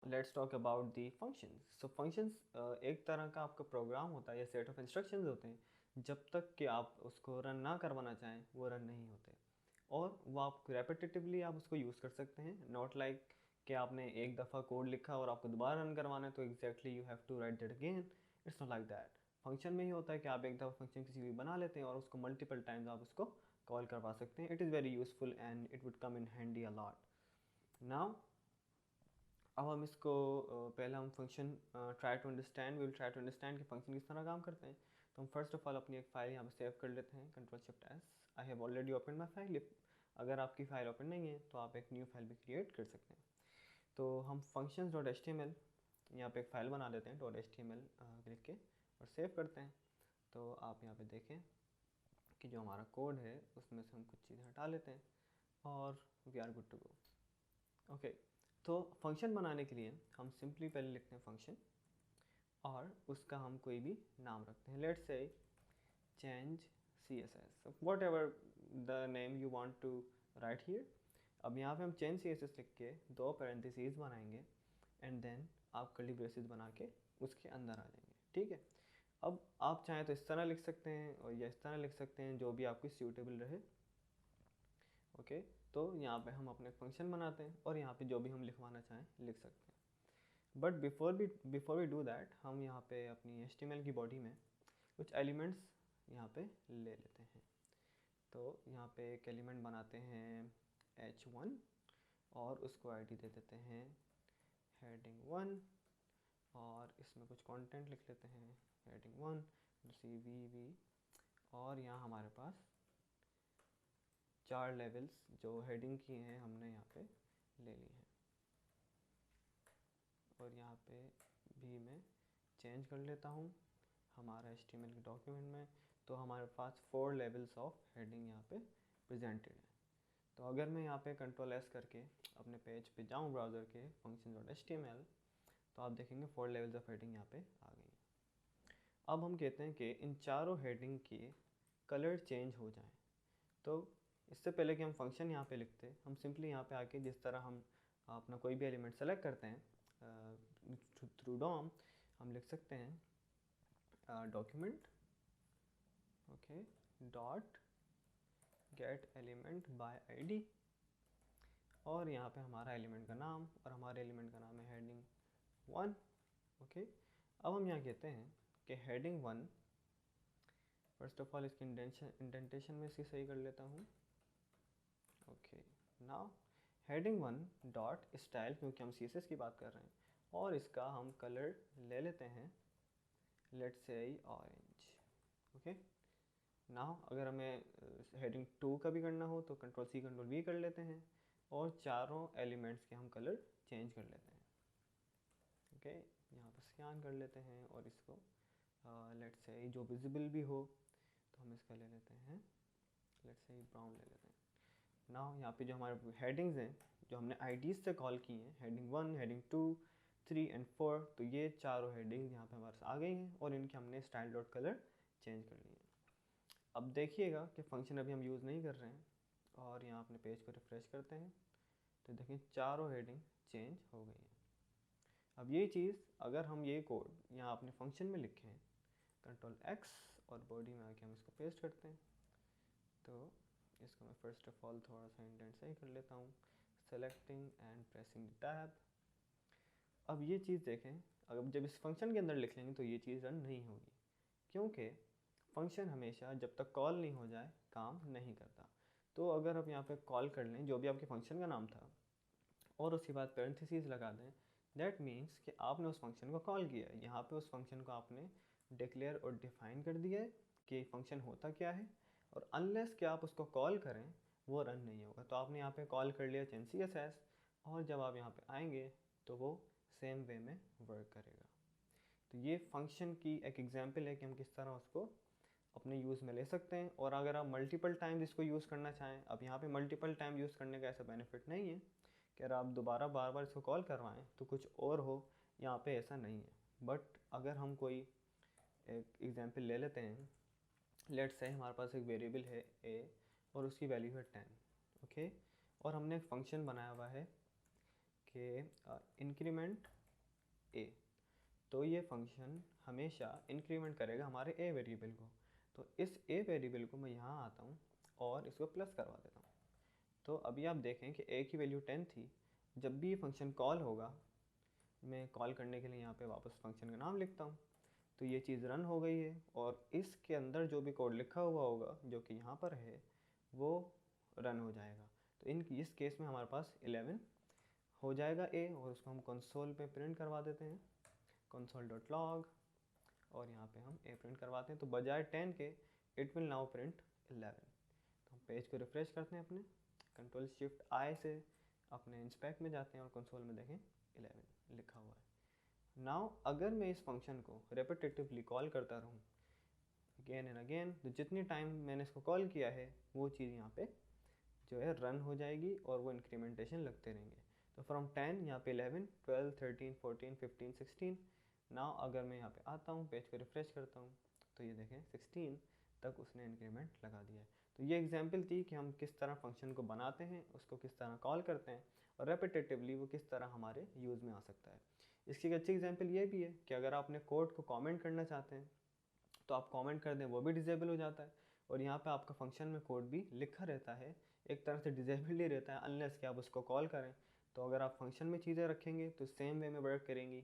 Let's talk about the functions. So functions एक तरह का आपका प्रोग्राम होता है या सेट ऑफ इंस्ट्रक्शंस होते हैं, जब तक कि आप उसको रन ना करवाना चाहें वो रन नहीं होते, और वो आप रेपिटेटिवली आप उसको यूज़ कर सकते हैं। नॉट लाइक कि आपने एक दफ़ा कोड लिखा और आपको दोबारा रन करवाना है तो exactly you have to write that again. It's not like that. Function में ही होता है कि आप एक दफ़ा फंक्शन किसी भी बना लेते हैं और उसको मल्टीपल टाइम्स आप उसको कॉल करवा सकते हैं। It is very useful and it would come in handy a lot. Now अब हम इसको पहले हम function try to understand we will try to understand कि फंक्शन किस तरह काम करते हैं। तो हम फर्स्ट ऑफ ऑल अपनी एक फ़ाइल यहाँ पे सेव कर लेते हैं, control shift S. I have already open my file. अगर आपकी फ़ाइल ओपन नहीं है तो आप एक न्यू फाइल भी क्रिएट कर सकते हैं। तो हम functions dot H T M L यहाँ पर एक फ़ाइल बना देते हैं, dot H T M L लिख के, और सेव करते हैं। तो आप यहाँ पर देखें कि जो हमारा कोड है उसमें से हम कुछ चीज़ें हटा लेते हैं और we are good to go. Okay, तो फंक्शन बनाने के लिए हम सिंपली पहले लिखते हैं फंक्शन, और उसका हम कोई भी नाम रखते हैं। Let's say change C S S, whatever the name you want to write here. अब यहाँ पे हम चेंज सी एस एस लिख के दो पैरेंथेसिस बनाएंगे एंड देन आप कर्ली ब्रेसेस बना के उसके अंदर आ जाएंगे। ठीक है, अब आप चाहें तो इस तरह लिख सकते हैं और या इस तरह लिख सकते हैं, जो भी आपको सूटेबल रहे। ओके, तो यहाँ पे हम अपने फंक्शन बनाते हैं और यहाँ पे जो भी हम लिखवाना चाहें लिख सकते हैं। But before we do that, हम यहाँ पे अपनी HTML की बॉडी में कुछ एलिमेंट्स यहाँ पे ले लेते हैं। तो यहाँ पे एक एलिमेंट बनाते हैं h1 और उसको आईडी दे देते हैं heading1, और इसमें कुछ कंटेंट लिख लेते हैं heading1 CVV, और यहाँ हमारे पास 4 लेवल्स जो हेडिंग की हैं हमने यहाँ पे ले ली हैं। और यहाँ पे भी मैं चेंज कर लेता हूँ हमारा HTML के डॉक्यूमेंट में। तो हमारे पास 4 लेवल्स ऑफ हेडिंग यहाँ पे प्रेजेंटेड है। तो अगर मैं यहाँ पे कंट्रोल एस करके अपने पेज पे जाऊँ ब्राउज़र के functions.html, तो आप देखेंगे 4 लेवल्स ऑफ हेडिंग यहाँ पे आ गई। अब हम कहते हैं कि इन चारों हेडिंग के कलर चेंज हो जाएं। तो इससे पहले कि हम फंक्शन यहाँ पे लिखते, हम सिंपली यहाँ पे आके जिस तरह हम अपना कोई भी एलिमेंट सेलेक्ट करते हैं थ्रू डॉम, हम लिख सकते हैं document okay dot gate element by ID, और यहाँ पे हमारा एलिमेंट का नाम, और हमारे एलिमेंट का नाम है हेडिंग 1। ओके, अब हम यहाँ कहते हैं कि हेडिंग 1, फर्स्ट ऑफ ऑल इसकी इंडेंटेशन में इसकी सही कर लेता हूँ। Okay, now heading 1 dot style, क्योंकि हम CSS की बात कर रहे हैं, और इसका हम कलर ले लेते हैं, लेट्स से ऑरेंज। ओके, नाउ अगर हमें हेडिंग 2 का भी करना हो तो कंट्रोल C कंट्रोल V कर लेते हैं, और चारों एलिमेंट्स के हम कलर चेंज कर लेते हैं। ओके, यहाँ पर स्कैन कर लेते हैं और इसको लेट्स से जो विजिबल भी हो, तो हम इसका ले लेते हैं, लेट्स से ब्राउन ले लेते हैं। नाउ यहाँ पे जो हमारे हेडिंग्स हैं जो हमने आईडीज़ से कॉल की हैं, हेडिंग 1, हेडिंग 2, 3 एंड 4, तो ये चारों हेडिंग्स यहाँ पे हमारे पास आ गई हैं और इनके हमने स्टाइल डॉट कलर चेंज कर लिए हैं। अब देखिएगा कि फंक्शन अभी हम यूज़ नहीं कर रहे हैं, और यहाँ अपने पेज को रिफ़्रेश करते हैं तो देखिए चारों हेडिंग चेंज हो गई हैं। अब ये चीज़ अगर हम ये कोड यहाँ अपने फंक्शन में लिखें, कंट्रोल X और बॉडी में आके हम इसको पेस्ट करते हैं, तो इसको मैं फर्स्ट ऑफ ऑल थोड़ा सा इंडेंट सही कर लेता हूँ, selecting and pressing the tab. अब ये चीज़ देखें, अगर जब इस फंक्शन के अंदर लिख लेंगे तो ये चीज़ रन नहीं होगी, क्योंकि फंक्शन हमेशा जब तक कॉल नहीं हो जाए काम नहीं करता। तो अगर आप यहाँ पे कॉल कर लें जो भी आपके फंक्शन का नाम था और उसके बाद पैरेंथेसिस लगा दें, दैट मीन्स कि आपने उस फंक्शन को कॉल किया है। यहाँ पे उस फंक्शन को आपने डिक्लेयर और डिफाइन कर दिया है कि फंक्शन होता क्या है, और अनलेस कि आप उसको कॉल करें वो रन नहीं होगा। तो आपने यहाँ पे कॉल कर लिया चेंज CSS, और जब आप यहाँ पे आएंगे तो वो सेम वे में वर्क करेगा। तो ये फंक्शन की एक एग्जांपल है कि हम किस तरह उसको अपने यूज़ में ले सकते हैं। और अगर आप मल्टीपल टाइम इसको यूज़ करना चाहें, अब यहाँ पे मल्टीपल टाइम यूज़ करने का ऐसा बेनिफिट नहीं है कि अगर आप दोबारा बार बार इसको कॉल करवाएं तो कुछ और हो, यहाँ पे ऐसा नहीं है। बट अगर हम कोई एक एग्जांपल ले लेते हैं, लेट्स से हमारे पास एक वेरिएबल है a और उसकी वैल्यू है 10। ओके, और हमने एक फंक्शन बनाया हुआ है कि इंक्रीमेंट ए, तो ये फंक्शन हमेशा इंक्रीमेंट करेगा हमारे ए वेरिएबल को। तो इस ए वेरिएबल को मैं यहाँ आता हूँ और इसको प्लस करवा देता हूँ। तो अभी आप देखें कि ए की वैल्यू 10 थी। जब भी ये फंक्शन कॉल होगा, मैं कॉल करने के लिए यहाँ पे वापस फंक्शन का नाम लिखता हूँ, तो ये चीज़ रन हो गई है और इसके अंदर जो भी कोड लिखा हुआ होगा जो कि यहाँ पर है वो रन हो जाएगा। तो इस केस में हमारे पास 11 हो जाएगा ए, और उसको हम कंसोल पे प्रिंट करवा देते हैं, console.log, और यहाँ पे हम ए प्रिंट करवाते हैं। तो बजाय 10 के इट विल नाउ प्रिंट 11। तो हम पेज को रिफ्रेश करते हैं, अपने कंट्रोल शिफ्ट आई से अपने इंस्पेक्ट में जाते हैं और कंसोल में देखें 11 लिखा हुआ है। नाउ अगर मैं इस फंक्शन को रेपिटेटिवली कॉल करता रहूँ अगेन एंड अगेन, तो जितनी टाइम मैंने इसको कॉल किया है वो चीज़ यहाँ पे जो है रन हो जाएगी और वो इंक्रीमेंटेशन लगते रहेंगे। तो फ्रॉम 10 यहाँ पे 11, 12, 13, 14, 15, 16। नाउ अगर मैं यहाँ पे आता हूँ, पेज को रिफ्रेश करता हूँ, तो ये देखें 16 तक उसने इंक्रीमेंट लगा दिया है। तो ये एग्जांपल थी कि हम किस तरह फंक्शन को बनाते हैं, उसको किस तरह कॉल करते हैं और रेपिटेटिवली वो किस तरह हमारे यूज़ में आ सकता है। इसकी एक अच्छी एग्जांपल ये भी है कि अगर आप अपने कोड को कमेंट करना चाहते हैं तो आप कमेंट कर दें, वो भी डिजेबल हो जाता है। और यहाँ पे आपका फंक्शन में कोड भी लिखा रहता है, एक तरह से डिजेबल ही रहता है अनलेस कि आप उसको कॉल करें। तो अगर आप फंक्शन में चीज़ें रखेंगे तो सेम वे में वर्क करेंगी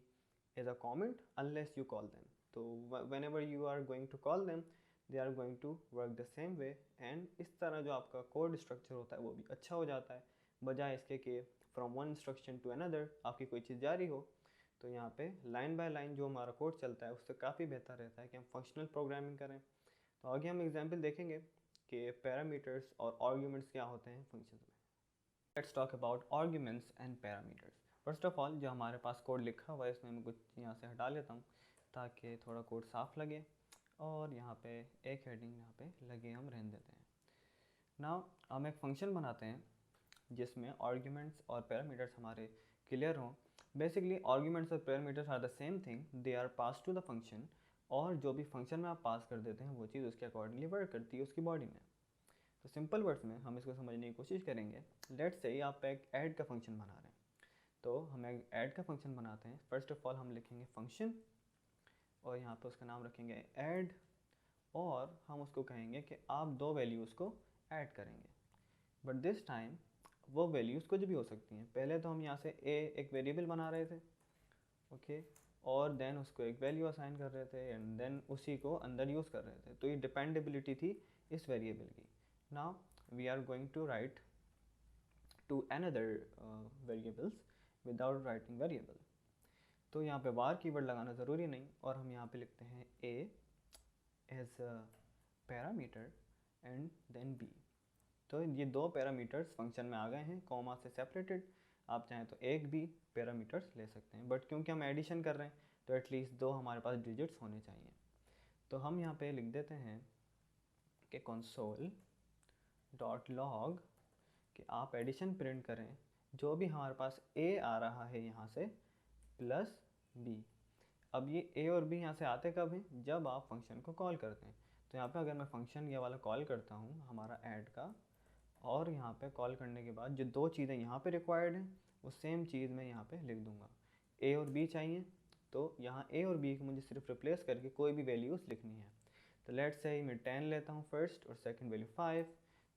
as a comment unless you call them. तो whenever you are going to call them they are going to work the same way, and इस तरह जो आपका कोड स्ट्रक्चर होता है वो भी अच्छा हो जाता है, बजाय इसके कि from one instruction to another आपकी कोई चीज़ जारी हो। तो यहाँ पे लाइन बाय लाइन जो हमारा कोड चलता है उससे काफ़ी बेहतर रहता है कि हम फंक्शनल प्रोग्रामिंग करें। तो आगे हम एग्जांपल देखेंगे कि पैरामीटर्स और आर्ग्यूमेंट्स क्या होते हैं फंक्शन में। Let's talk about arguments and parameters. First of all जो हमारे पास कोड लिखा हुआ है इसमें मैं कुछ यहाँ से हटा लेता हूँ ताकि थोड़ा कोड साफ लगे, और यहाँ पे एक हेडिंग यहाँ पे लगे हम रहने देते हैं। नाउ हम एक फंक्शन बनाते हैं जिसमें आर्ग्यूमेंट्स और पैरामीटर्स हमारे क्लियर हों। बेसिकली आर्ग्यूमेंट्स और parameters are the same thing, they are pass to the function, और जो भी फंक्शन में आप पास कर देते हैं वो चीज़ उसके अकॉर्डिंगली वर्क करती है उसकी बॉडी में। तो सिंपल वर्ड्स में हम इसको समझने की कोशिश करेंगे। लेट्स से आप एक ऐड का फंक्शन बना रहे हैं, तो हम एक ऐड का फंक्शन बनाते हैं। फर्स्ट ऑफ ऑल हम लिखेंगे फंक्शन और यहाँ पर उसका नाम रखेंगे ऐड, और हम उसको कहेंगे कि आप दो वैल्यूज़ को ऐड करेंगे, बट दिस टाइम वो वैल्यूज़ कुछ भी हो सकती हैं। पहले तो हम यहाँ से ए एक वेरिएबल बना रहे थे, ओके, और देन उसको एक वैल्यू असाइन कर रहे थे एंड देन उसी को अंदर यूज़ कर रहे थे। तो ये डिपेंडेबिलिटी थी इस वेरिएबल की। Now we are going to write to another variables without writing variable. तो यहाँ पे वार कीवर्ड लगाना ज़रूरी नहीं, और हम यहाँ पे लिखते हैं A as a parameter and then B. तो ये दो पैरामीटर्स फंक्शन में आ गए हैं कॉमा से सेपरेटेड। आप चाहें तो एक भी पैरामीटर्स ले सकते हैं, बट क्योंकि हम एडिशन कर रहे हैं तो एटलीस्ट दो हमारे पास डिजिट्स होने चाहिए। तो हम यहाँ पे लिख देते हैं कि console.log कि आप एडिशन प्रिंट करें जो भी हमारे पास ए आ रहा है यहाँ से प्लस बी। अब ये ए और बी यहाँ से आते कब हैं, जब आप फंक्शन को कॉल करते हैं। तो यहाँ पे अगर मैं फंक्शन ये वाला कॉल करता हूँ हमारा ऐड का, और यहाँ पे कॉल करने के बाद जो दो चीज़ें यहाँ पे रिक्वायर्ड हैं वो सेम चीज़ मैं यहाँ पे लिख दूँगा। ए और बी चाहिए, तो यहाँ ए और बी को मुझे सिर्फ रिप्लेस करके कोई भी वैल्यूज़ लिखनी है। तो लेट्स से मैं 10 लेता हूँ फर्स्ट और सेकंड वैल्यू 5।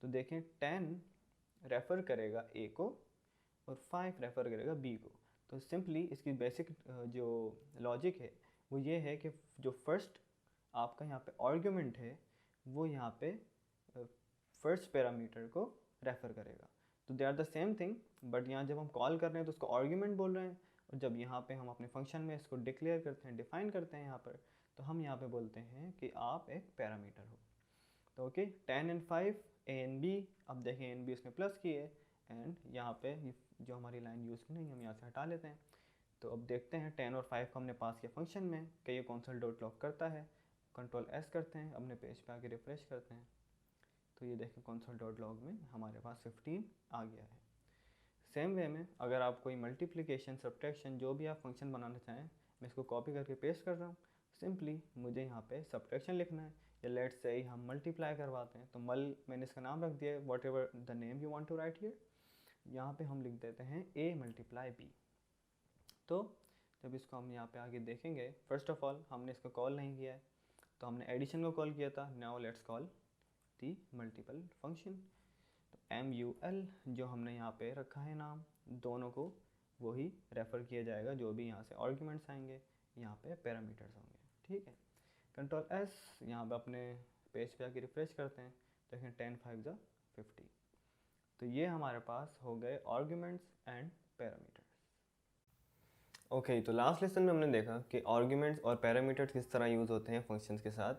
तो देखें 10 रेफ़र करेगा ए को और 5 रेफ़र करेगा बी को। तो सिंपली इसकी बेसिक जो लॉजिक है वो ये है कि जो फर्स्ट आपका यहाँ पे आर्ग्यूमेंट है वो यहाँ पे फर्स्ट पैरामीटर को रेफ़र करेगा। तो they are the same thing, but यहाँ जब हम कॉल कर रहे हैं तो उसको आर्ग्यूमेंट बोल रहे हैं, और जब यहाँ पे हम अपने फंक्शन में इसको डिक्लेयर करते हैं, डिफाइन करते हैं यहाँ पर, तो हम यहाँ पे बोलते हैं कि आप एक पैरामीटर हो। तो okay 10 and 5 A and B. अब देखें एन बी उसने प्लस किए, एंड यहाँ पे जो हमारी लाइन यूज़ की नहीं हम यहाँ से हटा लेते हैं। तो अब देखते हैं 10 और 5 को हमने पास किया फंक्शन में कि ये console.log करता है। कंट्रोल एस करते हैं, अपने पेज पे आके रिफ्रेश करते हैं, तो ये देखें console.log में हमारे पास 15 आ गया है। सेम वे में अगर आप कोई मल्टीप्लिकेशन सब्ट्रैक्शन जो भी आप फंक्शन बनाना चाहें, मैं इसको कॉपी करके पेस्ट कर रहा हूँ। सिंपली मुझे यहाँ पे सब्ट्रैक्शन लिखना है, या लेट्स से हम मल्टीप्लाई करवाते हैं, तो मैंने इसका नाम रख दिया है whatever the name you want to write here. यहाँ पे हम लिख देते हैं a मल्टीप्लाई b। तो जब इसको हम यहाँ पे आगे देखेंगे, फर्स्ट ऑफ ऑल हमने इसको कॉल नहीं किया है, तो हमने एडिशन को कॉल किया था। Now let's call the multiple function. तो MUL जो हमने यहाँ पे रखा है नाम, दोनों को वही रेफ़र किया जाएगा, जो भी यहाँ से आर्ग्यूमेंट्स आएंगे यहाँ पे पैरामीटर्स होंगे, ठीक है। कंट्रोल S, यहाँ पे अपने पेज पे आके रिफ्रेश करते हैं, देखें 10 5 ज़ा 50। तो ये हमारे पास हो गए आर्ग्यूमेंट्स एंड पैरामीटर्स। ओके, तो लास्ट लेसन में हमने देखा कि आर्ग्यूमेंट्स और पैरामीटर्स किस तरह यूज़ होते हैं फंक्शंस के साथ।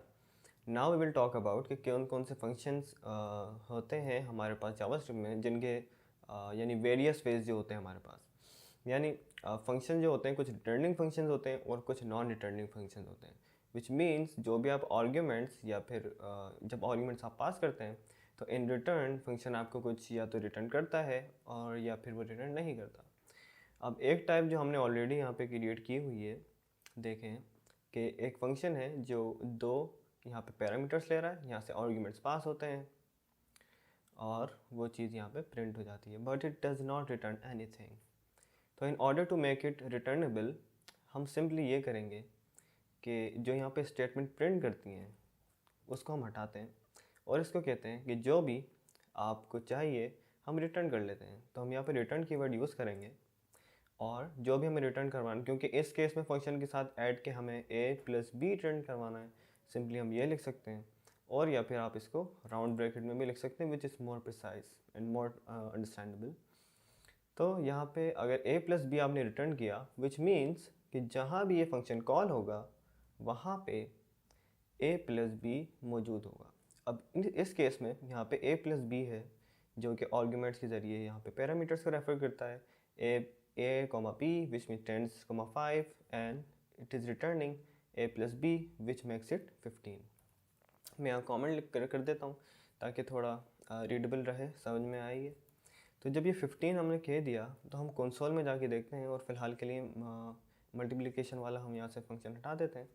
Now we will talk about कि कौन कौन से फंक्शंस होते हैं हमारे पास जावास्क्रिप्ट में, जिनके यानी वेरियस वेज जो होते हैं हमारे पास। यानी फंक्शन जो होते हैं, कुछ रिटर्निंग फंक्शंस होते हैं और कुछ नॉन रिटर्निंग फंक्शंस होते हैं। विच मीन्स जो भी आप आर्ग्यूमेंट्स या फिर जब आर्ग्यूमेंट्स आप पास करते हैं, तो इन रिटर्न फंक्शन आपको कुछ या तो रिटर्न करता है और या फिर वो रिटर्न नहीं करता। अब एक टाइप जो हमने ऑलरेडी यहाँ पे क्रिएट की हुई है, देखें कि एक फंक्शन है जो दो यहाँ पे पैरामीटर्स ले रहा है, यहाँ से आर्ग्यूमेंट्स पास होते हैं और वो चीज़ यहाँ पे प्रिंट हो जाती है, but it does not return anything. तो in order to make it returnable, हम सिंपली ये करेंगे कि जो यहाँ पे स्टेटमेंट प्रिंट करती हैं उसको हम हटाते हैं और इसको कहते हैं कि जो भी आपको चाहिए हम रिटर्न कर लेते हैं। तो हम यहाँ पे रिटर्न कीवर्ड यूज़ करेंगे और जो भी हमें रिटर्न करवाना, क्योंकि इस केस में फंक्शन के साथ ऐड के हमें A+B रिटर्न करवाना है, सिंपली हम ये लिख सकते हैं। और या फिर आप इसको राउंड ब्रैकेट में भी लिख सकते हैं, which is more precise and more understandable. तो यहाँ पे अगर A+B आपने रिटर्न किया, विच मीन्स कि जहाँ भी ये फंक्शन कॉल होगा वहाँ पे A+B मौजूद होगा। अब इस केस में यहाँ पे A+B है जो कि आर्ग्यूमेंट्स के ज़रिए यहाँ पे पैरामीटर्स को रेफर करता है, A, P which means 10, 5 and it is returning A+B which makes it 15। मैं यहाँ कमेंट कर देता हूँ ताकि थोड़ा रीडेबल रहे, समझ में आइए। तो जब ये 15 हमने कह दिया तो हम कंसोल में जाके देखते हैं, और फिलहाल के लिए मल्टीप्लिकेशन वाला हम यहाँ से फंक्शन हटा देते हैं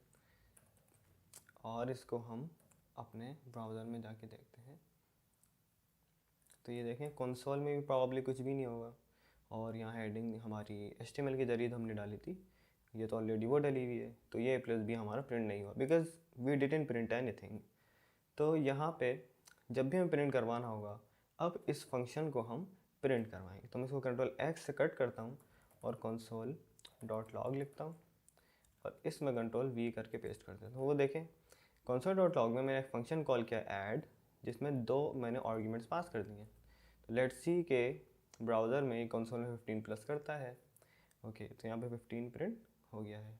और इसको हम अपने ब्राउज़र में जाके देखते हैं। तो ये देखें कंसोल में भी प्रॉब्ली कुछ भी नहीं होगा, और यहाँ हेडिंग हमारी HTML के ज़रिए हमने डाली थी, ये तो ऑलरेडी वो डली हुई है, तो ये A+B हमारा प्रिंट नहीं हुआ because we didn't print anything. तो यहाँ पे जब भी हमें प्रिंट करवाना होगा, अब इस फंक्शन को हम प्रिंट करवाएंगे। तो मैं इसको कंट्रोल X से कट करता हूँ और console.log लिखता हूँ और इसमें कंट्रोल V करके पेस्ट कर देता हूँ। वो देखें console.log में मैंने एक फंक्शन कॉल किया ऐड, जिसमें दो मैंने आर्ग्यूमेंट्स पास कर दिए। तो लेट्स सी के ब्राउज़र में कंसोल में 15 प्लस करता है। ओके, तो यहाँ पे 15 प्रिंट हो गया है।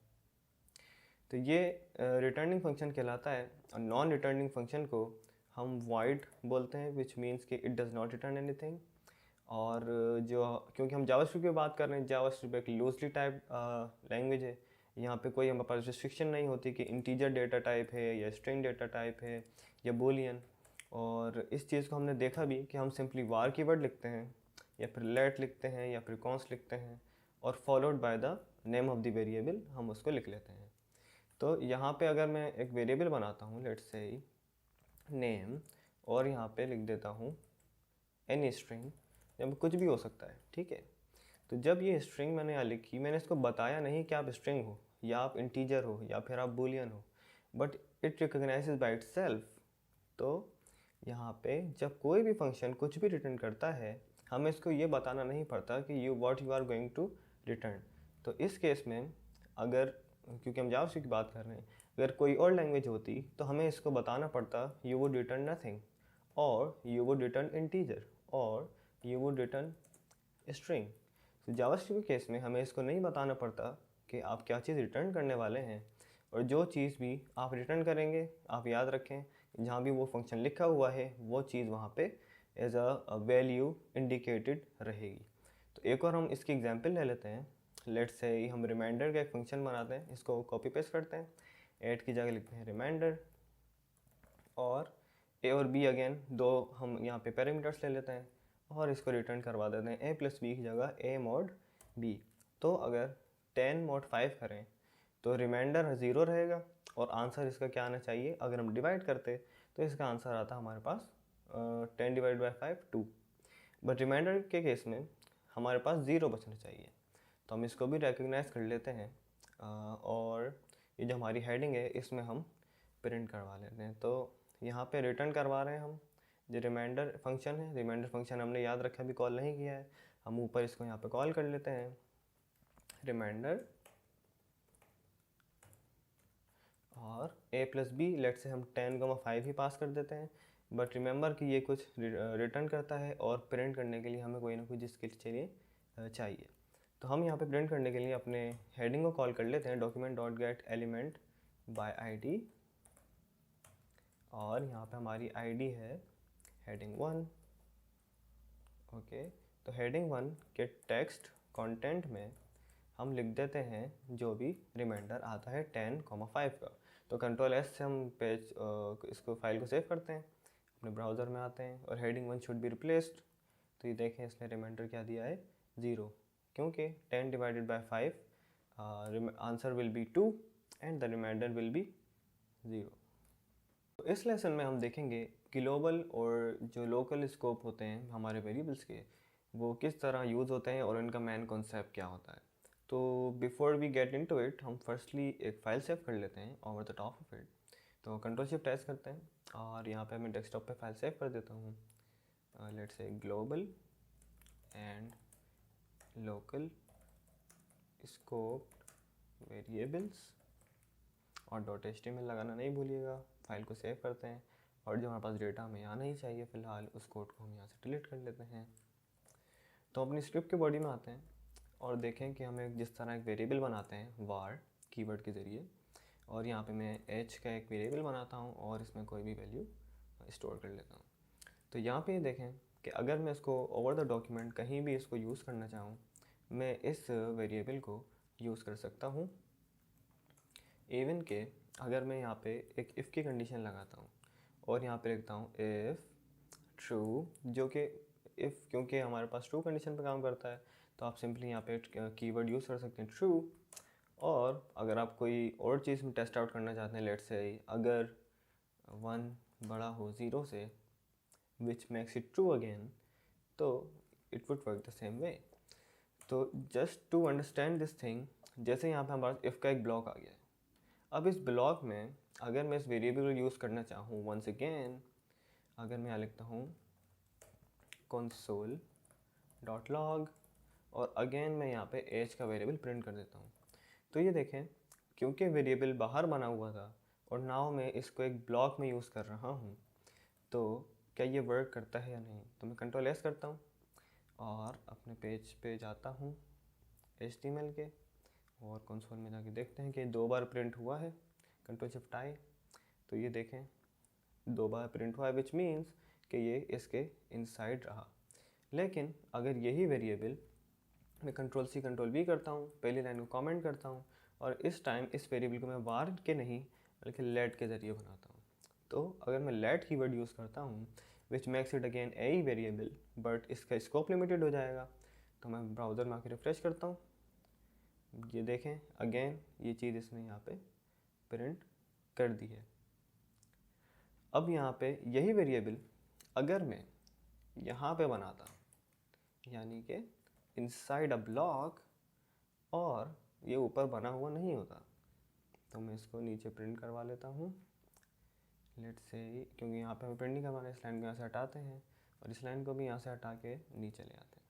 तो ये रिटर्निंग फंक्शन कहलाता है, और नॉन रिटर्निंग फंक्शन को हम void बोलते हैं, विच मीन्स कि it does not return anything. और जो क्योंकि हम जावास्क्रिप्ट की बात कर रहे हैं, जावास्क्रिप्ट एक लूजली टाइप लैंग्वेज है, यहाँ पे कोई हमारे पास रिस्ट्रिक्शन नहीं होती कि इंटीजर डेटा टाइप है या स्ट्रिंग डेटा टाइप है या बूलियन। और इस चीज़ को हमने देखा भी कि हम सिंपली वार कीवर्ड लिखते हैं या फिर लेट लिखते हैं या फिर कॉन्स्ट लिखते हैं और followed by the name of the variable हम उसको लिख लेते हैं। तो यहाँ पे अगर मैं एक वेरिएबल बनाता हूँ, लेट्स से नेम, और यहाँ पे लिख देता हूँ एनी स्ट्रिंग, जब कुछ भी हो सकता है, ठीक है। तो जब ये स्ट्रिंग मैंने यहाँ लिखी, मैंने इसको बताया नहीं कि आप स्ट्रिंग हो या आप इंटीजर हो या फिर आप बूलियन हो, but it recognises by itself. तो यहाँ पे जब कोई भी फंक्शन कुछ भी रिटर्न करता है, हमें इसको ये बताना नहीं पड़ता कि you are going to return. तो इस केस में अगर, क्योंकि हम जावास्क्रिप्ट की बात कर रहे हैं, अगर कोई और लैंग्वेज होती तो हमें इसको बताना पड़ता यू वुड रिटर्न नथिंग, और यू वुड रिटर्न इंटीजर, और यू वुड रिटर्न स्ट्रिंग। तो जावास्क्रिप्ट के केस में हमें इसको नहीं बताना पड़ता कि आप क्या चीज़ रिटर्न करने वाले हैं, और जो चीज़ भी आप रिटर्न करेंगे, आप याद रखें जहाँ भी वो फंक्शन लिखा हुआ है वो चीज़ वहाँ पे एज अ वैल्यू इंडिकेटेड रहेगी। तो एक और हम इसकी एग्जांपल ले लेते हैं। लेट्स से हम रिमाइंडर का एक फंक्शन बनाते हैं, इसको कॉपी पेस्ट करते हैं, ऐड की जगह लिखते हैं रिमाइंडर, और A और B अगेन दो हम यहाँ पे पैरामीटर्स ले लेते हैं और इसको रिटर्न करवा देते हैं A+B की जगह A mod B। तो अगर 10 mod 5 करें तो रिमाइंडर 0 रहेगा और आंसर इसका क्या आना चाहिए, अगर हम डिवाइड करते तो इसका आंसर आता हमारे पास 10 डिवाइड बाई 5 2। बट रिमाइंडर के केस में हमारे पास 0 बचना चाहिए। तो हम इसको भी रिकग्नाइज़ कर लेते हैं और ये जो हमारी हेडिंग है इसमें हम प्रिंट करवा लेते हैं। तो यहाँ पे रिटर्न करवा रहे हैं हम जो रिमाइंडर फंक्शन है। रिमाइंडर फंक्शन हमने याद रखा अभी कॉल नहीं किया है, हम ऊपर इसको यहाँ पे कॉल कर लेते हैं रिमाइंडर और a+b लेट से हम 10,5 ही पास कर देते हैं। बट रिमेंबर कि ये कुछ रिटर्न करता है और प्रिंट करने के लिए हमें कोई ना कोई स्किल चाहिए। तो हम यहाँ पे प्रिंट करने के लिए अपने हेडिंग को कॉल कर लेते हैं document.getElement by id और यहाँ पे हमारी आईडी है heading1। ओके, तो heading1 के टेक्स्ट कंटेंट में हम लिख देते हैं जो भी रिमाइंडर आता है 10,5 का। तो Ctrl+S से हम पेज इसको फाइल को सेव करते हैं, अपने ब्राउज़र में आते हैं और heading1 शुड बी रिप्लेस्ड। तो ये देखें इसने रिमाइंडर क्या दिया है 0, क्योंकि 10 divided by 5 answer will be 2 and the reminder will be 0। तो इस लेसन में हम देखेंगे ग्लोबल और जो लोकल स्कोप होते हैं हमारे वेरिएबल्स के, वो किस तरह यूज़ होते हैं और उनका मेन कॉन्सेप्ट क्या होता है। तो before we get into it हम फर्स्टली एक फ़ाइल सेव कर लेते हैं over the top of it. तो Ctrl+Shift+S करते हैं और यहाँ पे मैं डेस्कटॉप पे फाइल सेव कर देता हूँ। Let's say global and local scope variables और .html लगाना नहीं भूलिएगा। फाइल को सेव करते हैं और जो हमारे पास डेटा हमें यहाँ नहीं चाहिए फ़िलहाल उस कोड को हम यहाँ से डिलीट कर लेते हैं। तो अपनी स्क्रिप्ट के बॉडी में आते हैं और देखें कि हमें जिस तरह एक वेरिएबल बनाते हैं var कीवर्ड के ज़रिए, और यहाँ पे मैं h का एक वेरिएबल बनाता हूँ और इसमें कोई भी वैल्यू स्टोर कर लेता हूँ। तो यहाँ पे देखें कि अगर मैं इसको ओवर द डॉक्यूमेंट कहीं भी इसको यूज़ करना चाहूँ, मैं इस वेरिएबल को यूज़ कर सकता हूँ। इवन के अगर मैं यहाँ पे एक इफ़ की कंडीशन लगाता हूँ और यहाँ पे लिखता हूँ इफ़ ट्रू, जो कि इफ़ क्योंकि हमारे पास ट्रू कंडीशन पे काम करता है, तो आप सिंपली यहाँ पे कीवर्ड यूज़ कर सकते हैं ट्रू। और अगर आप कोई और चीज़ में टेस्ट आउट करना चाहते हैं, लेट्स से अगर 1 बड़ा हो 0 से which makes it true again, तो it would work the same way. तो just to understand this thing, जैसे यहाँ पे हमारे पास इफ़ का एक ब्लॉक आ गया है। अब इस ब्लॉक में अगर मैं इस वेरिएबल को यूज़ करना चाहूँ वंस अगेन, अगर मैं यहाँ लिखता हूँ console.log और अगेन मैं यहाँ पे एज का वेरिएबल प्रिंट कर देता हूँ, तो ये देखें क्योंकि वेरिएबल बाहर बना हुआ था और नाउ मैं इसको एक ब्लॉक में यूज़ कर रहा हूँ, तो क्या ये वर्क करता है या नहीं। तो मैं Ctrl+S करता हूँ और अपने पेज पे जाता हूँ HTML के और कंसोल में जाके देखते हैं कि 2 बार प्रिंट हुआ है। Ctrl+Shift+I, तो ये देखें 2 बार प्रिंट हुआ है, विच मीन्स कि ये इसके इनसाइड रहा। लेकिन अगर यही वेरिएबल मैं Ctrl+C Ctrl+V करता हूँ, पहली लाइन को कमेंट करता हूँ और इस टाइम इस वेरिएबल को मैं var के नहीं बल्कि let के ज़रिए बनाता हूँ, तो अगर मैं let कीवर्ड यूज़ करता हूँ विच makes it again a variable but इसका स्कोप लिमिटेड हो जाएगा। तो मैं ब्राउज़र में आके रिफ्रेश करता हूँ, ये देखें अगेन ये चीज़ इसने यहाँ पे प्रिंट कर दी है। अब यहाँ पे यही वेरिएबल अगर मैं यहाँ पे बनाता, यानी कि इनसाइड अ ब्लॉक, और ये ऊपर बना हुआ नहीं होता, तो मैं इसको नीचे प्रिंट करवा लेता हूँ। लेट्स से क्योंकि यहाँ पे हमें प्रिंट नहीं करवाना, इस लाइन को यहाँ से हटाते हैं और इस लाइन को भी यहाँ से हटा के नीचे ले आते हैं।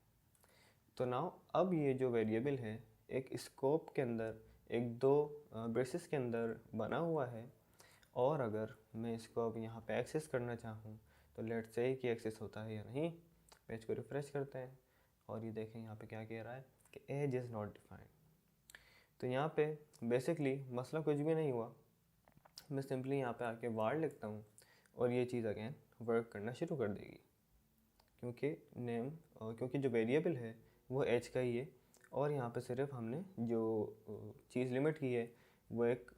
तो नाउ अब ये जो वेरिएबल है एक स्कोप के अंदर, एक 2 ब्रेसेस के अंदर बना हुआ है, और अगर मैं इसको अब यहाँ पे एक्सेस करना चाहूँ तो लेट्स से कि एक्सेस होता है या नहीं। पेज को रिफ्रेश करते हैं और ये देखें यहाँ पे क्या कह रहा है कि एज इज़ नॉट डिफाइंड। तो यहाँ पे बेसिकली मसला कुछ भी नहीं हुआ, मैं सिंपली यहाँ पे आके var लिखता हूँ और ये चीज़ अगेन वर्क करना शुरू कर देगी, क्योंकि नेम क्योंकि जो वेरिएबल है वो एज का ही है और यहाँ पे सिर्फ हमने जो चीज़ लिमिट की है वो एक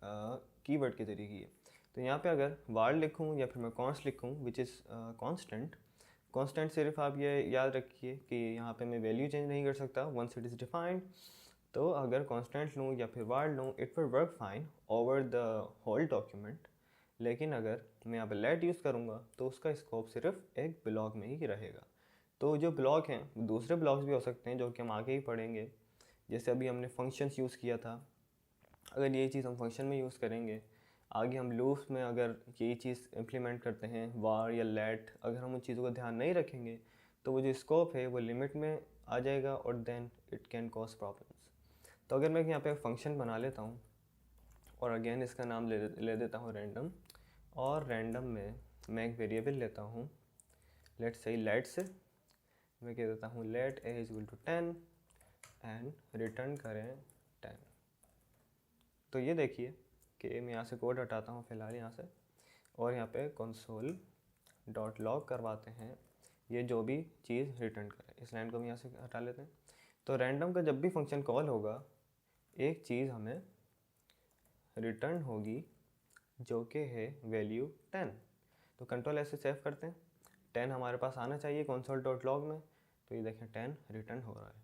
कीवर्ड के ज़रिए की है। तो यहाँ पे अगर var लिखूँ या फिर मैं const लिखूँ विच इज़ कांस्टेंट, सिर्फ आप ये याद रखिए कि यहाँ पे मैं वैल्यू चेंज नहीं कर सकता वंस इट इज़ डिफाइंड। तो अगर कांस्टेंट लूँ या फिर var लूँ it will work fine over the whole document. लेकिन अगर मैं यहाँ पे लेट यूज़ करूँगा तो उसका स्कोप सिर्फ एक ब्लॉक में ही रहेगा। तो जो ब्लॉक हैं दूसरे ब्लॉक्स भी हो सकते हैं जो कि हम आगे ही पढ़ेंगे, जैसे अभी हमने फंक्शंस यूज़ किया था, अगर ये चीज़ हम फंक्शन में यूज़ करेंगे, आगे हम लूप्स में अगर यही चीज़ इम्प्लीमेंट करते हैं वार या लेट, अगर हम उन चीज़ों का ध्यान नहीं रखेंगे तो वो जो स्कोप है वो लिमिट में आ जाएगा और then it can cause problems. तो अगर मैं यहाँ पे फंक्शन बना लेता हूँ और अगेन इसका नाम ले देता हूँ रैंडम, और रैंडम में मैं एक वेरिएबल लेता हूँ, लेट्स से लेट से मैं कह देता हूँ let a is equal to 10 and return करें 10। तो ये देखिए कि मैं यहाँ से कोड हटाता हूँ फ़िलहाल यहाँ से, और यहाँ पे कंसोल डॉट लॉग करवाते हैं ये जो भी चीज़ रिटर्न करे। इस लाइन को हम यहाँ से हटा लेते हैं। तो रैंडम का जब भी फंक्शन कॉल होगा एक चीज़ हमें रिटर्न होगी जो कि है वैल्यू 10। तो कंट्रोल ऐसे सेव करते हैं, 10 हमारे पास आना चाहिए कंसोल डॉट लॉग में, तो ये देखें 10 रिटर्न हो रहा है।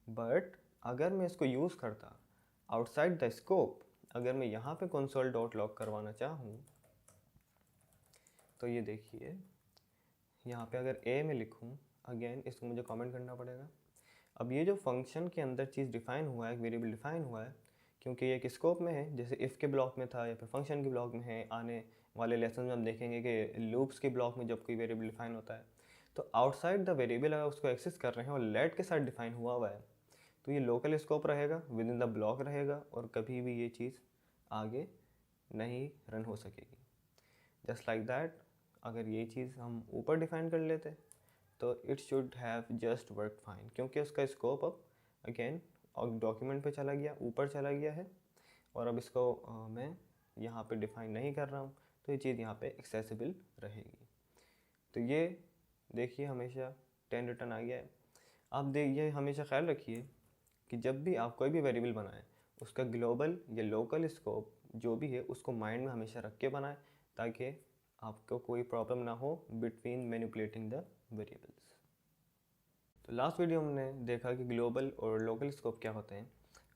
बट अगर मैं इसको यूज़ करता आउटसाइड द स्कोप, अगर मैं यहाँ पे कंसोल डॉट लॉग करवाना चाहूँ तो ये देखिए यहाँ पे अगर ए में लिखूँ, अगेन इसको मुझे कमेंट करना पड़ेगा। अब ये जो फंक्शन के अंदर चीज़ डिफ़ाइन हुआ है, एक वेरिएबल डिफ़ाइन हुआ है, क्योंकि ये एक स्कोप में है, जैसे इफ़ के ब्लॉक में था या फिर फंक्शन के ब्लॉक में है। आने वाले लेसन में हम देखेंगे कि लूप्स के ब्लॉक में जब कोई वेरिएबल डिफ़ाइन होता है तो आउटसाइड द वेरिएबल अगर उसको एक्सेस कर रहे हैं और लेट के साथ डिफ़ाइन हुआ है तो ये लोकल स्कोप रहेगा, विद इन द ब्लॉक रहेगा, और कभी भी ये चीज़ आगे नहीं रन हो सकेगी। जस्ट लाइक दैट, अगर ये चीज़ हम ऊपर डिफ़ाइन कर लेते तो it should have just work fine, क्योंकि उसका स्कोप अब अगेन और डॉक्यूमेंट पे चला गया, ऊपर चला गया है, और अब इसको मैं यहाँ पे डिफ़ाइन नहीं कर रहा हूँ तो ये चीज़ यहाँ पे एक्सेसिबल रहेगी। तो ये देखिए हमेशा 10 रिटर्न आ गया है। आप देखिए हमेशा ख्याल रखिए कि जब भी आप कोई भी वेरिएबल बनाएं उसका ग्लोबल या लोकल स्कोप जो भी है उसको माइंड में हमेशा रख के बनाएं, ताकि आपको कोई प्रॉब्लम ना हो बिटवीन मैनिपुलेटिंग द वेरिएबल्स। तो लास्ट वीडियो हमने देखा कि ग्लोबल और लोकल स्कोप क्या होते हैं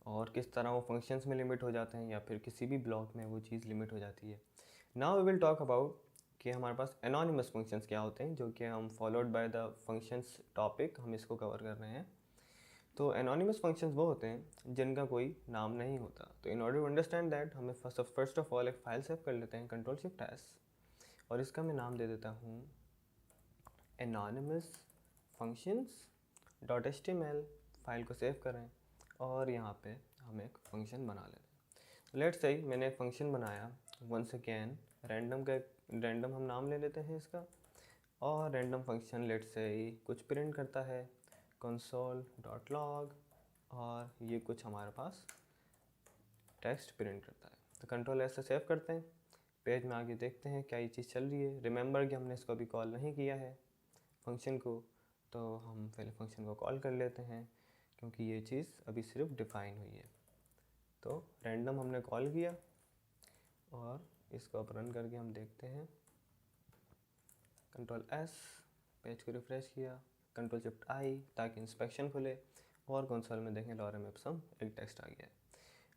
और किस तरह वो फंक्शंस में लिमिट हो जाते हैं या फिर किसी भी ब्लॉक में वो चीज़ लिमिट हो जाती है। Now we will talk about कि हमारे पास एनोनिमस फंक्शंस क्या होते हैं, जो कि हम followed by the functions topic हम इसको कवर कर रहे हैं। तो एनोनिमस फंक्शंस वो होते हैं जिनका कोई नाम नहीं होता। तो in order to understand that हमें फर्स्ट ऑफ ऑल एक फ़ाइल सेव कर लेते हैं, कंट्रोल शिफ्ट एस, और इसका मैं नाम दे देता हूँ एनोनिमस फंक्शंस .html। फाइल को सेव करें और यहाँ पे हम एक फ़ंक्शन बना लेते हैं। लेट्स से मैंने एक फ़ंक्शन बनाया, वंस अगेन रैंडम हम नाम ले लेते हैं इसका, और रैंडम फंक्शन लेट्स से कुछ प्रिंट करता है console.log, और ये कुछ हमारे पास टेक्स्ट प्रिंट करता है। तो कंट्रोल ऐसे सेव करते हैं, पेज में आगे देखते हैं क्या ये चीज़ चल रही है। रिमेंबर कि हमने इसको अभी कॉल नहीं किया है फंक्शन को, तो हम पहले फंक्शन को कॉल कर लेते हैं क्योंकि ये चीज़ अभी सिर्फ डिफ़ाइन हुई है। तो रैंडम हमने कॉल किया और इसको अब रन करके हम देखते हैं, कंट्रोल एस, पेज को रिफ़्रेश किया, कंट्रोल शिफ्ट आई ताकि इंस्पेक्शन खुले, और कंसोल में देखें लॉरम एप्सम एक टेक्स्ट आ गया है।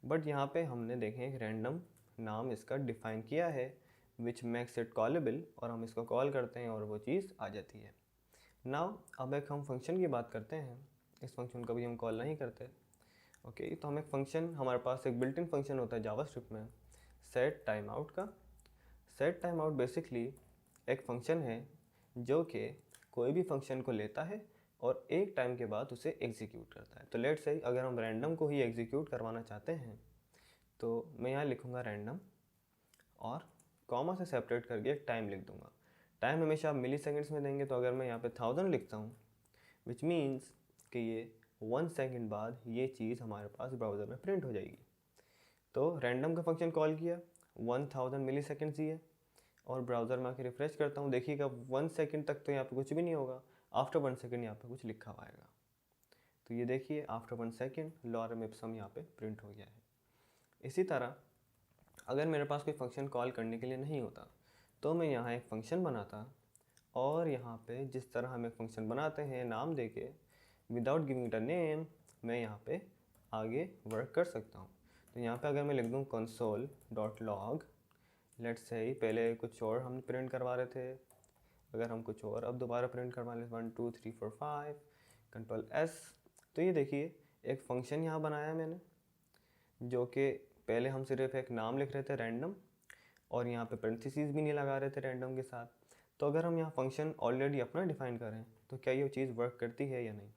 बट यहाँ पे हमने देखें एक रैंडम नाम इसका डिफ़ाइन किया है विच मेक्स इट कॉलेबल, और हम इसको कॉल करते हैं और वो चीज़ आ जाती है। नाउ अब एक हम फंक्शन की बात करते हैं, इस फंक्शन को भी हम कॉल नहीं करते। ओके, तो हम एक फ़ंक्शन, हमारे पास एक बिल्ट इन फंक्शन होता है जावास्क्रिप्ट में सेट टाइम आउट का। सेट टाइम आउट बेसिकली एक फ़ंक्शन है जो कि कोई भी फंक्शन को लेता है और एक टाइम के बाद उसे एग्जीक्यूट करता है। तो लेट्स से अगर हम रैंडम को ही एग्जीक्यूट करवाना चाहते हैं तो मैं यहाँ लिखूँगा रैंडम और कॉमा से सेपरेट करके एक टाइम लिख दूँगा। टाइम हमेशा आप मिली सेकेंड्स में देंगे, तो अगर मैं यहाँ पे 1000 लिखता हूँ विच मीन्स कि ये 1 सेकंड बाद ये चीज़ हमारे पास ब्राउज़र में प्रिंट हो जाएगी। तो रैंडम का फंक्शन कॉल किया, 1000 मिली सेकेंड्स दिए, और ब्राउज़र में आके रिफ़्रेश करता हूँ, देखिएगा 1 सेकंड तक तो यहाँ पे कुछ भी नहीं होगा, आफ्टर 1 सेकंड यहाँ पे कुछ लिखा हुआ आएगा। तो ये देखिए आफ्टर 1 सेकंड लॉरम एप्सम यहाँ पे प्रिंट हो गया है। इसी तरह अगर मेरे पास कोई फंक्शन कॉल करने के लिए नहीं होता तो मैं यहाँ एक फ़ंक्शन बनाता, और यहाँ पे जिस तरह हम एक फ़ंक्शन बनाते हैं नाम देके without giving it a name, मैं यहाँ पे आगे वर्क कर सकता हूँ। तो यहाँ पे अगर मैं लिख दूँ console.log, लेट्स से पहले कुछ और हम प्रिंट करवा रहे थे, अगर हम कुछ और अब दोबारा प्रिंट करवा लें 1 2 3 4 5, कंट्रोल एस, तो ये देखिए एक फंक्शन यहाँ बनाया मैंने, जो कि पहले हम सिर्फ एक नाम लिख रहे थे रैंडम, और यहाँ पे पेरेंथेसिस भी नहीं लगा रहे थे रैंडम के साथ। तो अगर हम यहाँ फंक्शन ऑलरेडी अपना डिफाइन करें तो क्या ये चीज़ वर्क करती है या नहीं।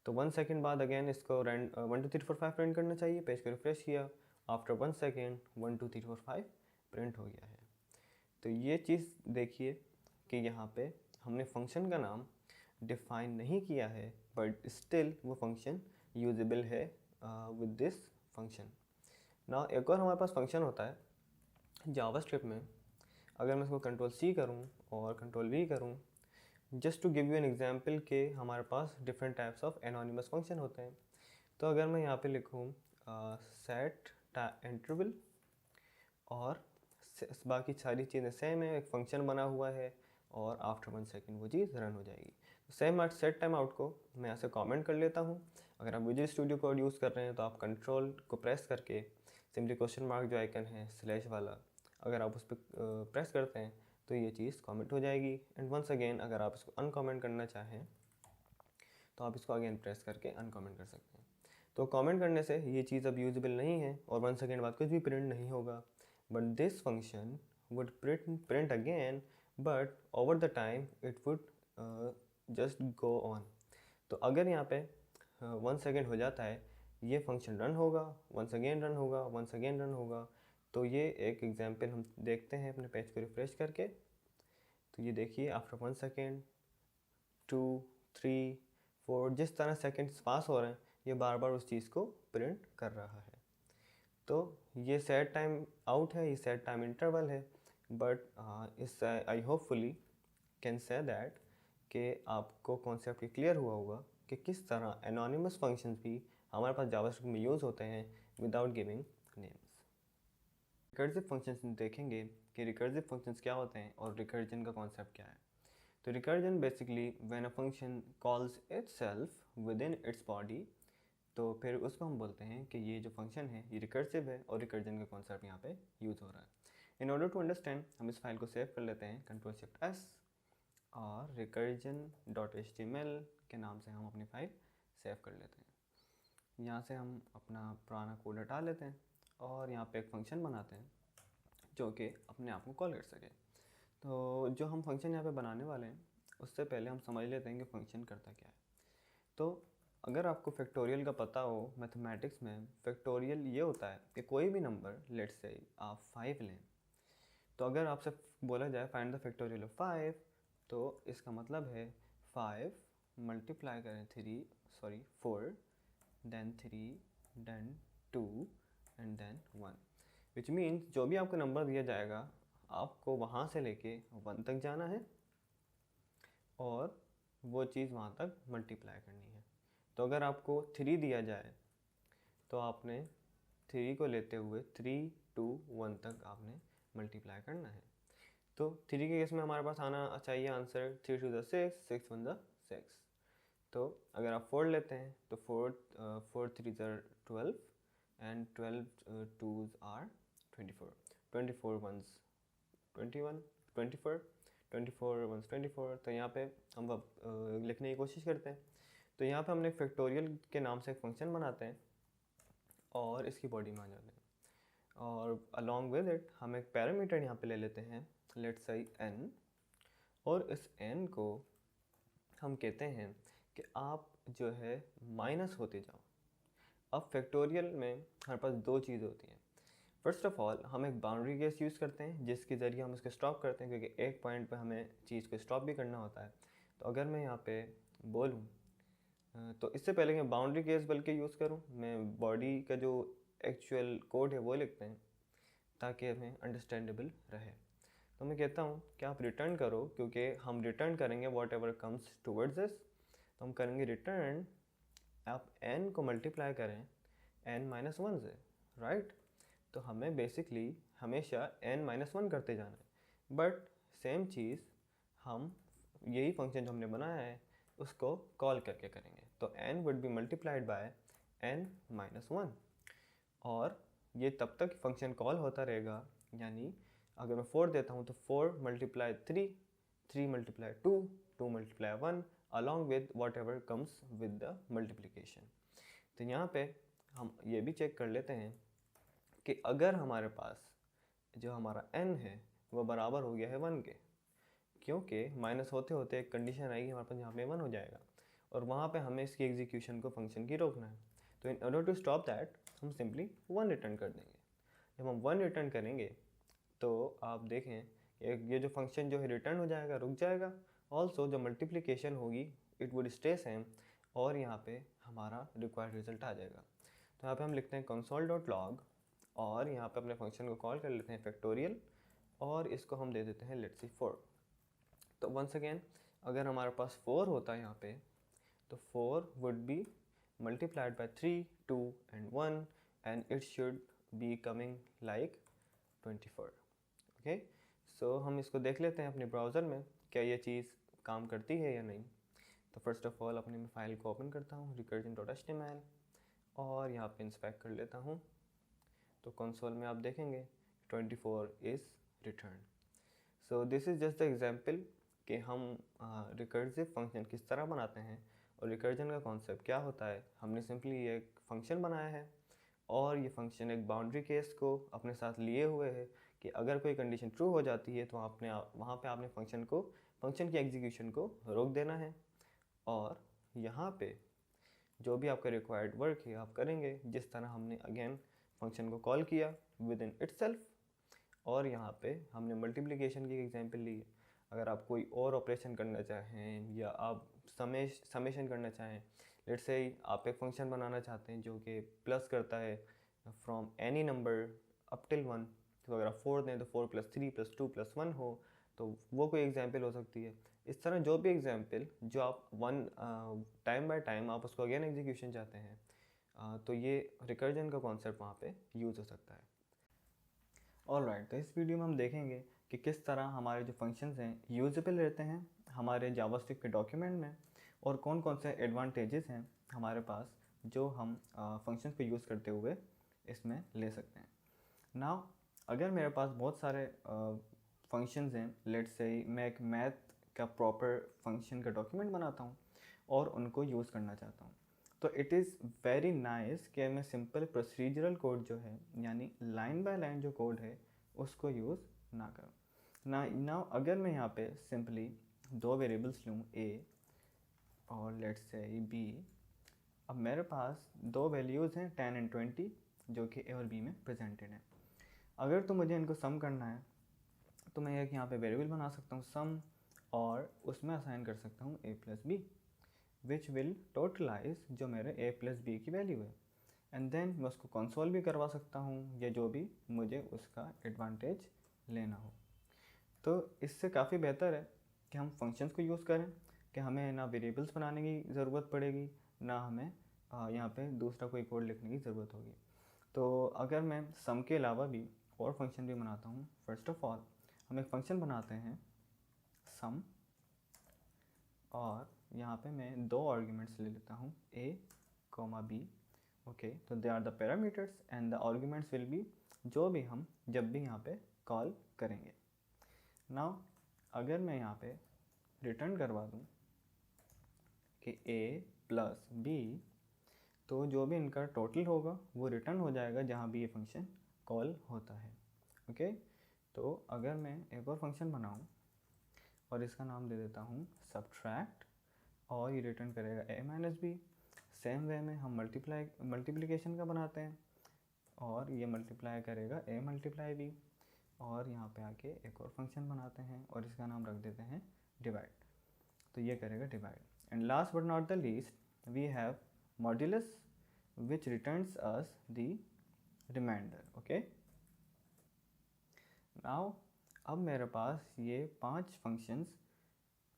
तो 1 सेकेंड बाद अगेन इसको 1 2 3 4 5 प्रिंट करना चाहिए। पेज को रिफ्रेश किया, आफ्टर 1 सेकेंड 1 2 3 4 5 प्रिंट हो गया है। तो ये चीज़ देखिए कि यहाँ पे हमने फंक्शन का नाम डिफाइन नहीं किया है, बट स्टिल वो फंक्शन यूजेबल है विद दिस फंक्शन। ना एक और हमारे पास फंक्शन होता है जावास्क्रिप्ट में। अगर मैं इसको कंट्रोल C करूँ और कंट्रोल V करूँ, just to give you an example के हमारे पास different types of anonymous function होते हैं। तो अगर मैं यहाँ पे लिखूँ सेट इंटरवल और बाकी सारी चीज़ें सेम है, एक फंक्शन बना हुआ है और आफ्टर 1 सेकेंड वो चीज़ रन हो जाएगी। तो सेम सेट टाइम आउट को मैं ऐसे कमेंट कर लेता हूँ। अगर आप विजुअल स्टूडियो कोड यूज़ कर रहे हैं तो आप कंट्रोल को प्रेस करके सिंपली क्वेश्चन मार्क जो आइकन है स्लैश वाला, अगर आप उस पर प्रेस करते हैं तो ये चीज़ कमेंट हो जाएगी। एंड वंस अगेन अगर आप इसको अनकमेंट करना चाहें तो आप इसको अगेन प्रेस करके अनकमेंट कर सकते हैं। तो कमेंट करने से ये चीज़ अब यूजेबल नहीं है और 1 सेकेंड बाद कुछ भी प्रिंट नहीं होगा, but this function would print again, but over the time it would just go on. तो अगर यहाँ पे 1 सेकेंड हो जाता है, ये फंक्शन रन होगा, वंस अगेन रन होगा, वंस अगेन रन होगा। तो ये एक एग्जांपल हम देखते हैं अपने पेज को रिफ्रेश करके। तो ये देखिए आफ्टर 1 सेकेंड 2 3 4 जिस तरह सेकेंड्स पास हो रहे हैं ये बार बार उस चीज़ को प्रिंट कर रहा है। तो ये सेट टाइम आउट है, ये सेट टाइम इंटरवल है, बट इस आई होपफुली कैन से दैट कि आपको कॉन्सेप्ट क्लियर हुआ होगा कि किस तरह एनोनिमस फंक्शंस भी हमारे पास जावास्क्रिप्ट में यूज़ होते हैं without giving names. Recursive functions देखेंगे कि रिकर्सिव फंक्शंस क्या होते हैं और रिकर्जन का कॉन्सेप्ट क्या है। तो recursion basically when a function calls itself with in its body, तो फिर उसको हम बोलते हैं कि ये जो फंक्शन है ये रिकर्सिव है और रिकर्जन का कॉन्सेप्ट यहाँ पे यूज़ हो रहा है। इन ऑर्डर टू अंडरस्टैंड हम इस फाइल को सेव कर लेते हैं कंट्रोल शिफ्ट S और recursion.html के नाम से हम अपनी फाइल सेव कर लेते हैं। यहाँ से हम अपना पुराना कोड हटा लेते हैं और यहाँ पे एक फंक्शन बनाते हैं जो कि अपने आप को कॉल कर सके। तो जो हम फंक्शन यहाँ पे बनाने वाले हैं उससे पहले हम समझ लेते हैं कि फंक्शन करता क्या है। तो अगर आपको फैक्टोरियल का पता हो मैथमेटिक्स में, फैक्टोरियल ये होता है कि कोई भी नंबर लेट्स से आप 5 लें, तो अगर आपसे बोला जाए फाइंड द फैक्टोरियल ऑफ 5, तो इसका मतलब है 5 मल्टीप्लाई करें 4 then 3 then 2 and then 1, which means जो भी आपको नंबर दिया जाएगा आपको वहाँ से लेके 1 तक जाना है और वो चीज़ वहाँ तक मल्टीप्लाई करनी है। तो अगर आपको 3 दिया जाए तो आपने 3 को लेते हुए 3 2 1 तक आपने मल्टीप्लाई करना है। तो 3 के केस में हमारे पास आना चाहिए आंसर 3 2 6 6 1 6। तो अगर आप 4 लेते हैं तो 4 3 12 and 12 2s are 24, 24 1s 21, 24 24 1s 24। तो यहाँ पे हम लिखने की कोशिश करते हैं। तो यहाँ पे हमने फैक्टोरियल के नाम से एक फंक्शन बनाते हैं और इसकी बॉडी में आ जाते हैं और अलॉन्ग विद इट हम एक पैरामीटर यहाँ पे ले लेते हैं लेट्स से n, और इस n को हम कहते हैं कि आप जो है माइनस होते जाओ। अब फैक्टोरियल में हमारे पास दो चीज़ होती हैं। फर्स्ट ऑफ ऑल हम एक बाउंड्री केस यूज़ करते हैं जिसके ज़रिए हम इसको स्टॉप करते हैं, क्योंकि एक पॉइंट पे हमें चीज़ को स्टॉप भी करना होता है। तो अगर मैं यहाँ पे बोलूँ तो इससे पहले कि मैं बाउंड्री केस बल्कि यूज़ करूँ, मैं बॉडी का जो एक्चुअल कोड है वो लिखते हैं ताकि हमें अंडरस्टैंडेबल रहे। तो मैं कहता हूँ कि आप रिटर्न करो, क्योंकि हम रिटर्न करेंगे what ever comes towards this. तो हम करेंगे रिटर्न, आप n को मल्टीप्लाई करें n-1 से, राइट। तो हमें बेसिकली हमेशा n-1 करते जाना है, बट सेम चीज़ हम यही फंक्शन जो हमने बनाया है उसको कॉल करके करेंगे। तो n would be multiplied by n-1 और ये तब तक फंक्शन कॉल होता रहेगा। यानी अगर मैं 4 देता हूँ तो 4 multiply 3, 3 multiply 2, 2 multiply 1 along with what ever comes with the multiplication. तो यहाँ पे हम ये भी चेक कर लेते हैं कि अगर हमारे पास जो हमारा n है वो बराबर हो गया है 1 के, क्योंकि माइनस होते होते एक कंडीशन आएगी हमारे पास यहाँ पे 1 हो जाएगा और वहाँ पे हमें इसकी एग्जीक्यूशन को फंक्शन की रोकना है। तो in order to stop that हम सिंपली 1 रिटर्न कर देंगे। जब हम 1 रिटर्न करेंगे तो आप देखें ये जो फंक्शन जो है रिटर्न हो जाएगा, रुक जाएगा। ऑल्सो जो मल्टीप्लिकेशन होगी इट वुड स्टे सेम और यहाँ पे हमारा रिक्वायर्ड रिजल्ट आ जाएगा। तो यहाँ पे हम लिखते हैं console.log और यहाँ पे अपने फंक्शन को कॉल कर लेते हैं फैक्टोरियल और इसको हम दे देते हैं लेट्स सी 4। तो वंस अगेन अगर हमारे पास 4 होता है यहाँ पे तो 4 would be multiplied by 3, 2 and 1 and it should be coming like 24। Okay, सो हम इसको देख लेते हैं अपने ब्राउज़र में क्या ये चीज़ काम करती है या नहीं। तो फर्स्ट ऑफ ऑल अपनी मैं फ़ाइल को ओपन करता हूँ recursion.html और यहाँ पे इंस्पेक्ट कर लेता हूँ। तो कंसोल में आप देखेंगे 24 is return. So this is just the example कि हम रिकर्सिव फंक्शन किस तरह बनाते हैं और रिकर्जन का कॉन्सेप्ट क्या होता है। हमने सिंपली एक फंक्शन बनाया है और ये फंक्शन एक बाउंड्री केस को अपने साथ लिए हुए है कि अगर कोई कंडीशन ट्रू हो जाती है तो आपने वहाँ पे आपने फंक्शन की एग्जीक्यूशन को रोक देना है और यहाँ पे जो भी आपका रिक्वायर्ड वर्क है आप करेंगे जिस तरह हमने अगेन फंक्शन को कॉल किया विद इन इटसेल्फ। और यहाँ पे हमने मल्टीप्लिकेशन की एग्जांपल ली है। अगर आप कोई और ऑपरेशन करना चाहें या आप समेशन करना चाहें, लेट्स से आप एक फंक्शन बनाना चाहते हैं जो कि प्लस करता है from any number up till 1, तो अगर आप 4 दें तो 4 + 3 + 2 + 1 हो तो वो कोई एग्जांपल हो सकती है। इस तरह जो भी एग्जांपल जो आप टाइम बाय टाइम आप उसको अगेन एग्जीक्यूशन चाहते हैं तो ये रिकर्जन का कॉन्सेप्ट वहाँ पे यूज़ हो सकता है। ऑलराइट, तो इस वीडियो में हम देखेंगे कि किस तरह हमारे जो फंक्शंस हैं यूजेबल रहते हैं हमारे जावास्क्रिप्ट के डॉक्यूमेंट में और कौन कौन से एडवांटेजेस हैं हमारे पास जो हम फंक्शंस को यूज़ करते हुए इसमें ले सकते हैं। नाउ अगर मेरे पास बहुत सारे फंक्शंस हैं, लेट्स से मैं एक मैथ का प्रॉपर फंक्शन का डॉक्यूमेंट बनाता हूँ और उनको यूज़ करना चाहता हूँ, तो इट इज़ वेरी नाइस कि मैं सिंपल प्रोसीजरल कोड जो है यानी लाइन बाय लाइन जो कोड है उसको यूज़ ना करूँ। ना अगर मैं यहाँ पे सिंपली 2 वेरिएबल्स लूँ a और लेट्स से b, अब मेरे पास 2 वैल्यूज़ हैं 10 and 20 जो कि a और b में प्रेजेंटेड हैं। अगर तो मुझे इनको सम करना है तो मैं एक यहाँ पे वेरिएबल बना सकता हूँ सम और उसमें असाइन कर सकता हूँ a + b विच विल टोटलाइज जो मेरे a + b की वैल्यू है एंड देन मैं उसको कंसोल भी करवा सकता हूँ या जो भी मुझे उसका एडवांटेज लेना हो। तो इससे काफ़ी बेहतर है कि हम फंक्शंस को यूज़ करें कि हमें ना वेरिएबल्स बनाने की ज़रूरत पड़ेगी ना हमें यहाँ पे दूसरा कोई कोड लिखने की ज़रूरत होगी। तो अगर मैं सम के अलावा भी और फंक्शन भी बनाता हूँ, फर्स्ट ऑफ ऑल हम एक फंक्शन बनाते हैं सम और यहाँ पे मैं 2 आर्ग्यूमेंट्स ले लेता हूँ a, b। ओके, तो they are the parameters and the arguments will be जो भी हम जब भी यहाँ पे कॉल करेंगे। नाउ अगर मैं यहाँ पे रिटर्न करवा दूँ कि a + b, तो जो भी इनका टोटल होगा वो रिटर्न हो जाएगा जहाँ भी ये फंक्शन कॉल होता है। ओके, तो अगर मैं एक और फंक्शन बनाऊँ और इसका नाम दे देता हूँ सबट्रैक्ट और ये रिटर्न करेगा a - b। सेम वे में हम मल्टीप्लिकेशन का बनाते हैं और ये मल्टीप्लाई करेगा a × b और यहाँ पे आके एक और फंक्शन बनाते हैं और इसका नाम रख देते हैं डिवाइड, तो ये करेगा divide. And last but not the least we have modulus which returns us the reminder. Okay, now अब मेरे पास ये 5 फंक्शंस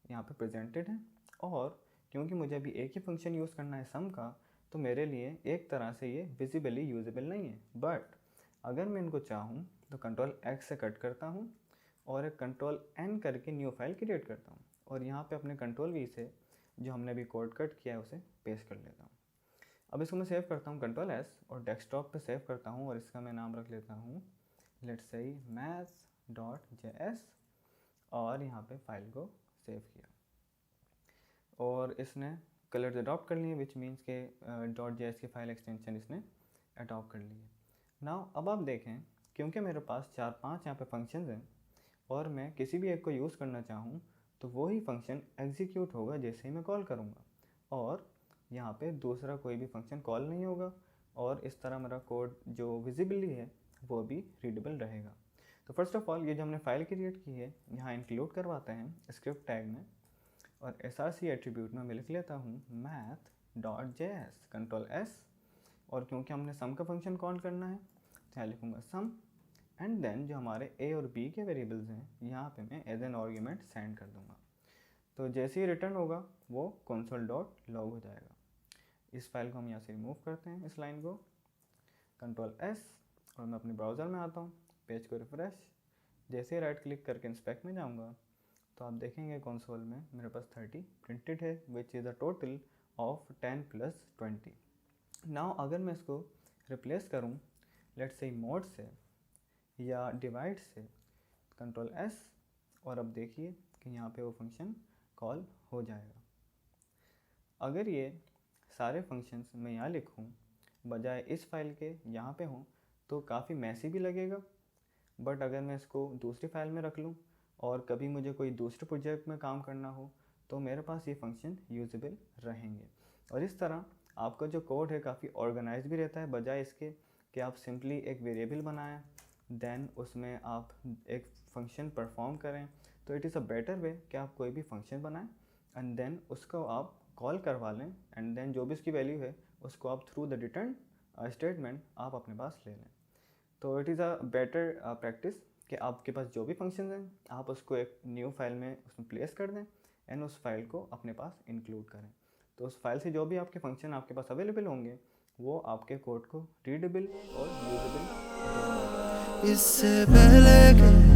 यहाँ पे प्रेजेंटेड हैं और क्योंकि मुझे अभी एक ही फंक्शन यूज़ करना है सम का, तो मेरे लिए एक तरह से ये विजिबली यूजेबल नहीं है। बट अगर मैं इनको चाहूँ तो Ctrl+X से कट करता हूँ और एक Ctrl+N करके न्यू फाइल क्रिएट करता हूँ और यहाँ पे अपने Ctrl+V से जो हमने अभी कोड कट किया है उसे पेस्ट कर लेता हूँ। अब इसको मैं सेव करता हूँ Ctrl+S और डेस्कटॉप पे सेव करता हूँ और इसका मैं नाम रख लेता हूँ लेट्स से maths.js और यहाँ पे फाइल को सेव किया और इसने कलर्स अडॉप्ट कर लिए, विच मीन्स के .js की फाइल एक्सटेंशन इसने अडॉप्ट कर ली है। नाउ अब आप देखें, क्योंकि मेरे पास 4-5 यहाँ पे फंक्शंस हैं और मैं किसी भी एक को यूज़ करना चाहूँ तो वही फंक्शन एग्जीक्यूट होगा जैसे ही मैं कॉल करूँगा, और यहाँ पे दूसरा कोई भी फंक्शन कॉल नहीं होगा, और इस तरह मेरा कोड जो विजिबली है वो भी रीडेबल रहेगा। तो फर्स्ट ऑफ ऑल ये जो हमने फाइल क्रिएट की है यहाँ इंक्लूड करवाते हैं स्क्रिप्ट टैग में, और src एट्रीब्यूट में मैं लिख लेता हूँ math.js, कंट्रोल S, और क्योंकि हमने सम का फंक्शन कॉल करना है तो यहाँ लिखूँगा सम, एंड देन जो हमारे a और b के वेरिएबल्स हैं यहाँ पे मैं एज एन आर्ग्यूमेंट सेंड कर दूँगा। तो जैसे ही रिटर्न होगा वो console.log हो जाएगा। इस फाइल को हम यहाँ से रिमूव करते हैं, इस लाइन को, कंट्रोल S, और मैं अपने ब्राउज़र में आता हूँ, पेज को रिफ्रेश, जैसे ही राइट क्लिक करके इंस्पेक्ट में जाऊँगा तो आप देखेंगे कंसोल में मेरे पास 30 प्रिंटेड है, which is a total of 10 + 20। Now अगर मैं इसको रिप्लेस करूँ लेट्स से मोड से या डिवाइड से, कंट्रोल S, और अब देखिए कि यहाँ पे वो फंक्शन कॉल हो जाएगा। अगर ये सारे फंक्शंस मैं यहाँ लिखूँ बजाय इस फाइल के यहाँ पे हों तो काफ़ी मैसी भी लगेगा, बट अगर मैं इसको दूसरी फाइल में रख लूँ और कभी मुझे कोई दूसरे प्रोजेक्ट में काम करना हो तो मेरे पास ये फंक्शन यूजेबल रहेंगे। और इस तरह आपका जो कोड है काफ़ी ऑर्गेनाइज भी रहता है, बजाय इसके कि आप सिंपली एक वेरिएबल बनाएं देन उसमें आप एक फंक्शन परफॉर्म करें। तो it is a better way कि आप कोई भी फंक्शन बनाएं एंड देन उसको आप कॉल करवा लें, एंड देन जो भी उसकी वैल्यू है उसको आप थ्रू द रिटर्न स्टेटमेंट आप अपने पास ले लें। तो it is a better practice कि आपके पास जो भी फंक्शन हैं आप उसको एक न्यू फाइल में उसमें प्लेस कर दें एंड उस फाइल को अपने पास इंक्लूड करें। तो उस फाइल से जो भी आपके फंक्शन आपके पास अवेलेबल होंगे वो आपके कोड को रीडेबल और यूजेबल इससे पहले